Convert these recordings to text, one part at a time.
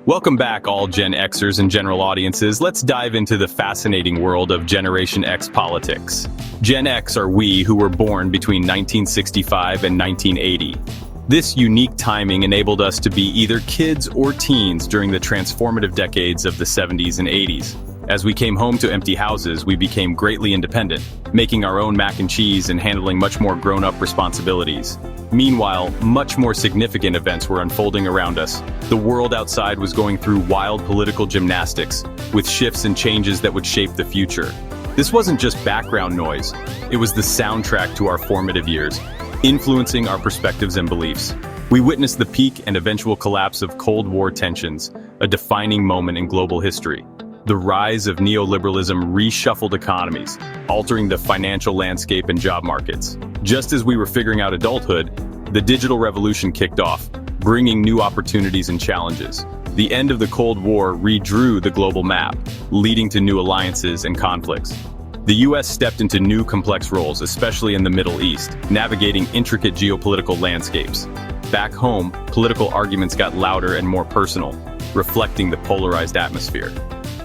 Welcome back, all Gen Xers and general audiences. Let's dive into the fascinating world of Generation X politics. Gen X are we who were born between 1965 and 1980. This unique timing enabled us to be either kids or teens during the transformative decades of the 70s and 80s. As we came home to empty houses, we became greatly independent, making our own mac and cheese and handling much more grown-up responsibilities. Meanwhile, much more significant events were unfolding around us. The world outside was going through wild political gymnastics, with shifts and changes that would shape the future. This wasn't just background noise, it was the soundtrack to our formative years, influencing our perspectives and beliefs. We witnessed the peak and eventual collapse of Cold War tensions, a defining moment in global history. The rise of neoliberalism reshuffled economies, altering the financial landscape and job markets. Just as we were figuring out adulthood, the digital revolution kicked off, bringing new opportunities and challenges. The end of the Cold War redrew the global map, leading to new alliances and conflicts. The US stepped into new complex roles, especially in the Middle East, navigating intricate geopolitical landscapes. Back home, political arguments got louder and more personal, reflecting the polarized atmosphere.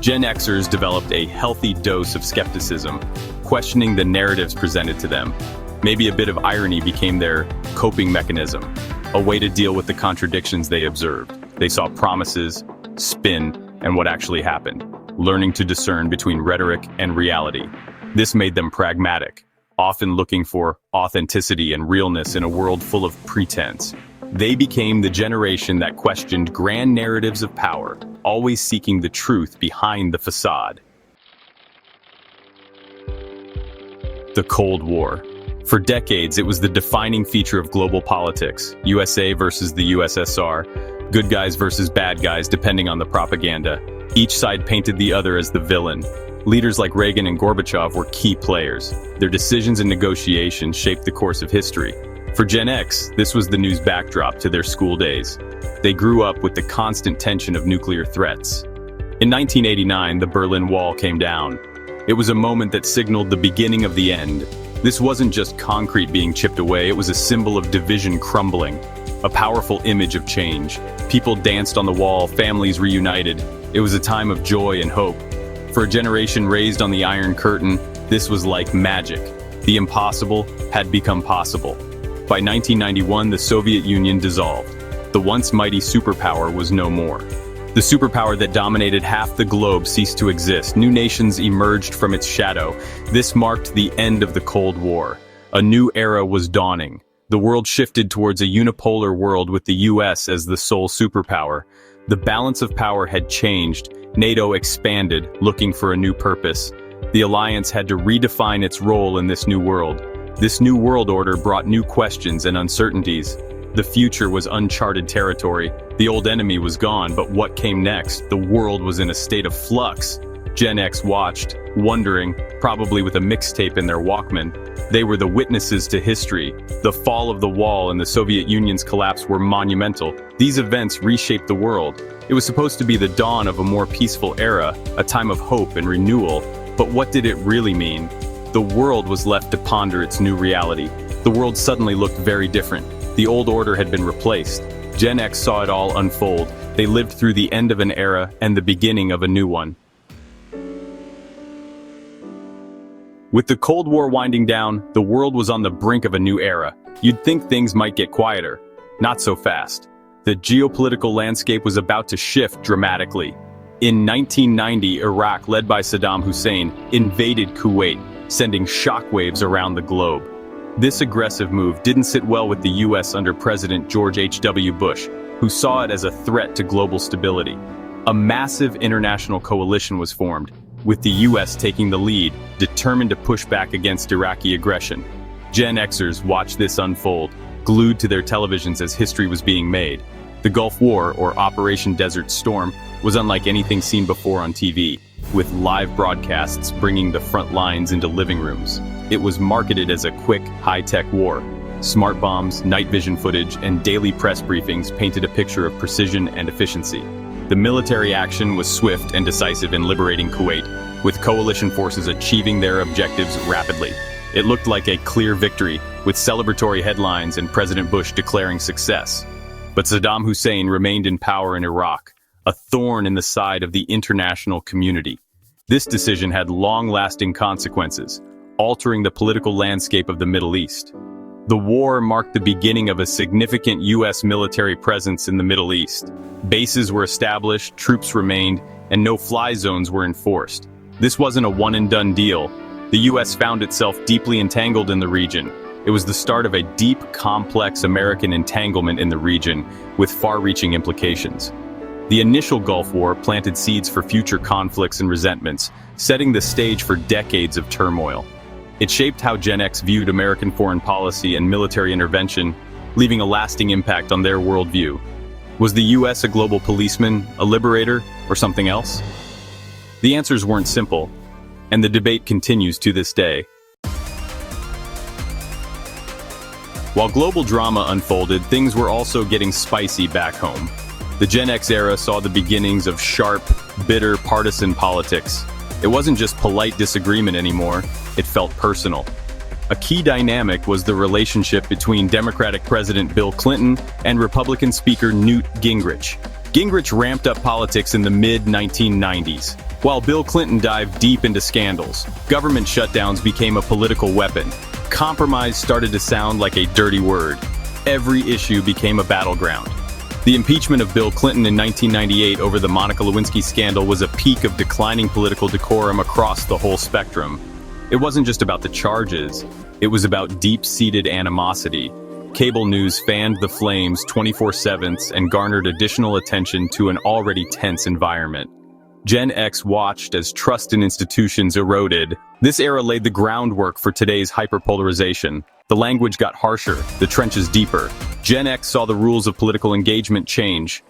Gen Xers developed a healthy dose of skepticism, questioning the narratives presented to them. Maybe a bit of irony became their coping mechanism, a way to deal with the contradictions they observed. They saw promises, spin, and what actually happened, learning to discern between rhetoric and reality. This made them pragmatic, often looking for authenticity and realness in a world full of pretense. They became the generation that questioned grand narratives of power, always seeking the truth behind the facade. The Cold War. For decades, it was the defining feature of global politics. USA versus the USSR, good guys versus bad guys depending on the propaganda. Each side painted the other as the villain. Leaders like Reagan and Gorbachev were key players. Their decisions and negotiations shaped the course of history. For Gen X, this was the news backdrop to their school days. They grew up with the constant tension of nuclear threats. In 1989, the Berlin Wall came down. It was a moment that signaled the beginning of the end. This wasn't just concrete being chipped away, it was a symbol of division crumbling, a powerful image of change. People danced on the wall, families reunited. It was a time of joy and hope. For a generation raised on the Iron Curtain, this was like magic. The impossible had become possible. By 1991, the Soviet Union dissolved. The once mighty superpower was no more. The superpower that dominated half the globe ceased to exist. New nations emerged from its shadow. This marked the end of the Cold War. A new era was dawning. The world shifted towards a unipolar world with the US as the sole superpower. The balance of power had changed. NATO expanded, looking for a new purpose. The alliance had to redefine its role in this new world. This new world order brought new questions and uncertainties. The future was uncharted territory. The old enemy was gone, but what came next? The world was in a state of flux. Gen X watched, wondering, probably with a mixtape in their Walkman. They were the witnesses to history. The fall of the wall and the Soviet Union's collapse were monumental. These events reshaped the world. It was supposed to be the dawn of a more peaceful era, a time of hope and renewal. But what did it really mean? The world was left to ponder its new reality. The world suddenly looked very different. The old order had been replaced. Gen X saw it all unfold. They lived through the end of an era and the beginning of a new one. With the Cold War winding down, the world was on the brink of a new era. You'd think things might get quieter. Not so fast. The geopolitical landscape was about to shift dramatically. In 1990, Iraq, led by Saddam Hussein, invaded Kuwait, sending shockwaves around the globe. This aggressive move didn't sit well with the US under President George H.W. Bush, who saw it as a threat to global stability. A massive international coalition was formed, with the US taking the lead, determined to push back against Iraqi aggression. Gen Xers watched this unfold, glued to their televisions as history was being made. The Gulf War, or Operation Desert Storm, was unlike anything seen before on TV, with live broadcasts bringing the front lines into living rooms. It was marketed as a quick, high-tech war. Smart bombs, night vision footage, and daily press briefings painted a picture of precision and efficiency. The military action was swift and decisive in liberating Kuwait, with coalition forces achieving their objectives rapidly. It looked like a clear victory, with celebratory headlines and President Bush declaring success. But Saddam Hussein remained in power in Iraq, a thorn in the side of the international community. This decision had long-lasting consequences, altering the political landscape of the Middle East. The war marked the beginning of a significant U.S. military presence in the Middle East. Bases were established, troops remained, and no-fly zones were enforced. This wasn't a one-and-done deal. The U.S. found itself deeply entangled in the region. It was the start of a deep, complex American entanglement in the region, with far-reaching implications. The initial Gulf War planted seeds for future conflicts and resentments, setting the stage for decades of turmoil. It shaped how Gen X viewed American foreign policy and military intervention, leaving a lasting impact on their worldview. Was the U.S. a global policeman, a liberator, or something else? The answers weren't simple, and the debate continues to this day. While global drama unfolded, things were also getting spicy back home. The Gen X era saw the beginnings of sharp, bitter, partisan politics. It wasn't just polite disagreement anymore, it felt personal. A key dynamic was the relationship between Democratic President Bill Clinton and Republican Speaker Newt Gingrich. Gingrich ramped up politics in the mid-1990s. While Bill Clinton dived deep into scandals, government shutdowns became a political weapon. Compromise started to sound like a dirty word. Every issue became a battleground. The impeachment of Bill Clinton in 1998 over the Monica Lewinsky scandal was a peak of declining political decorum across the whole spectrum. It wasn't just about the charges, it was about deep-seated animosity. Cable news fanned the flames 24/7 and garnered additional attention to an already tense environment. Gen X watched as trust in institutions eroded. This era laid the groundwork for today's hyperpolarization. The language got harsher, the trenches deeper. Gen X saw the rules of political engagement change.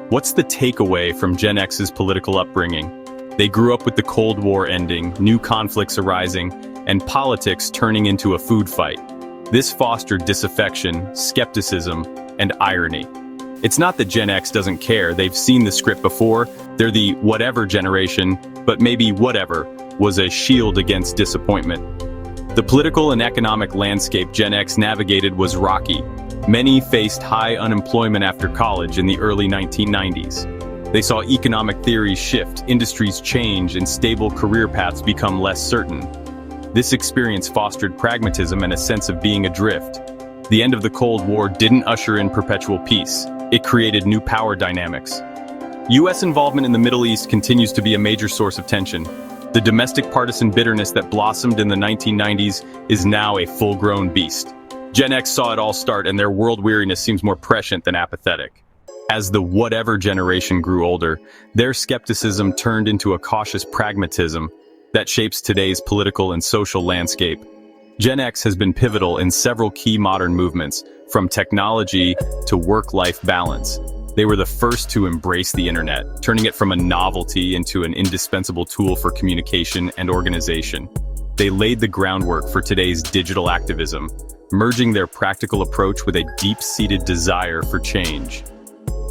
What's the takeaway from Gen X's political upbringing? They grew up with the Cold War ending, new conflicts arising, and politics turning into a food fight. This fostered disaffection, skepticism, and irony. It's not that Gen X doesn't care, they've seen the script before, they're the whatever generation, but maybe whatever was a shield against disappointment. The political and economic landscape Gen X navigated was rocky. Many faced high unemployment after college in the early 1990s. They saw economic theories shift, industries change, and stable career paths become less certain. This experience fostered pragmatism and a sense of being adrift. The end of the Cold War didn't usher in perpetual peace. It created new power dynamics. U.S. involvement in the Middle East continues to be a major source of tension. The domestic partisan bitterness that blossomed in the 1990s is now a full-grown beast. Gen X saw it all start, and their world weariness seems more prescient than apathetic. As the whatever generation grew older, their skepticism turned into a cautious pragmatism that shapes today's political and social landscape. Gen X has been pivotal in several key modern movements, from technology to work-life balance. They were the first to embrace the internet, turning it from a novelty into an indispensable tool for communication and organization. They laid the groundwork for today's digital activism, merging their practical approach with a deep-seated desire for change.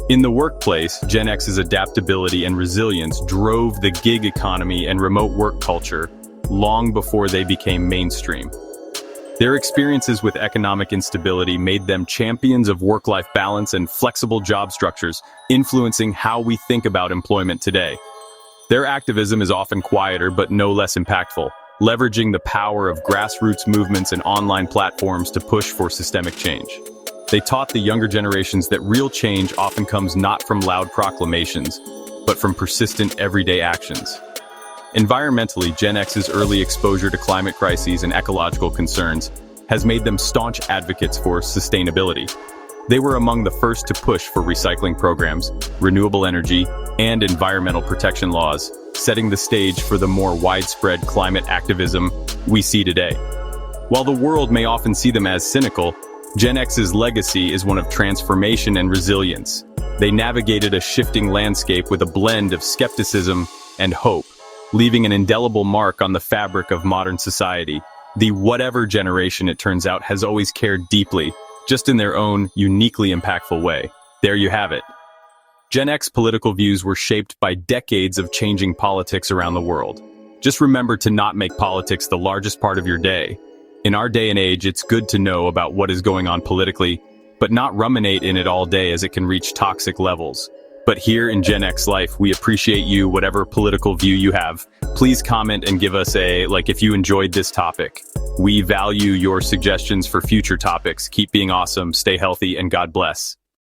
In the workplace, Gen X's adaptability and resilience drove the gig economy and remote work culture long before they became mainstream. Their experiences with economic instability made them champions of work-life balance and flexible job structures, influencing how we think about employment today. Their activism is often quieter but no less impactful, leveraging the power of grassroots movements and online platforms to push for systemic change. They taught the younger generations that real change often comes not from loud proclamations, but from persistent everyday actions. Environmentally, Gen X's early exposure to climate crises and ecological concerns has made them staunch advocates for sustainability. They were among the first to push for recycling programs, renewable energy, and environmental protection laws, setting the stage for the more widespread climate activism we see today. While the world may often see them as cynical, Gen X's legacy is one of transformation and resilience. They navigated a shifting landscape with a blend of skepticism and hope, leaving an indelible mark on the fabric of modern society. The whatever generation, it turns out, has always cared deeply, just in their own uniquely impactful way. There you have it. Gen X political views were shaped by decades of changing politics around the world. Just remember to not make politics the largest part of your day. In our day and age, it's good to know about what is going on politically, but not ruminate in it all day as it can reach toxic levels. But here in Gen X Life, we appreciate you, whatever political view you have. Please comment and give us a like if you enjoyed this topic. We value your suggestions for future topics. Keep being awesome, stay healthy, and God bless.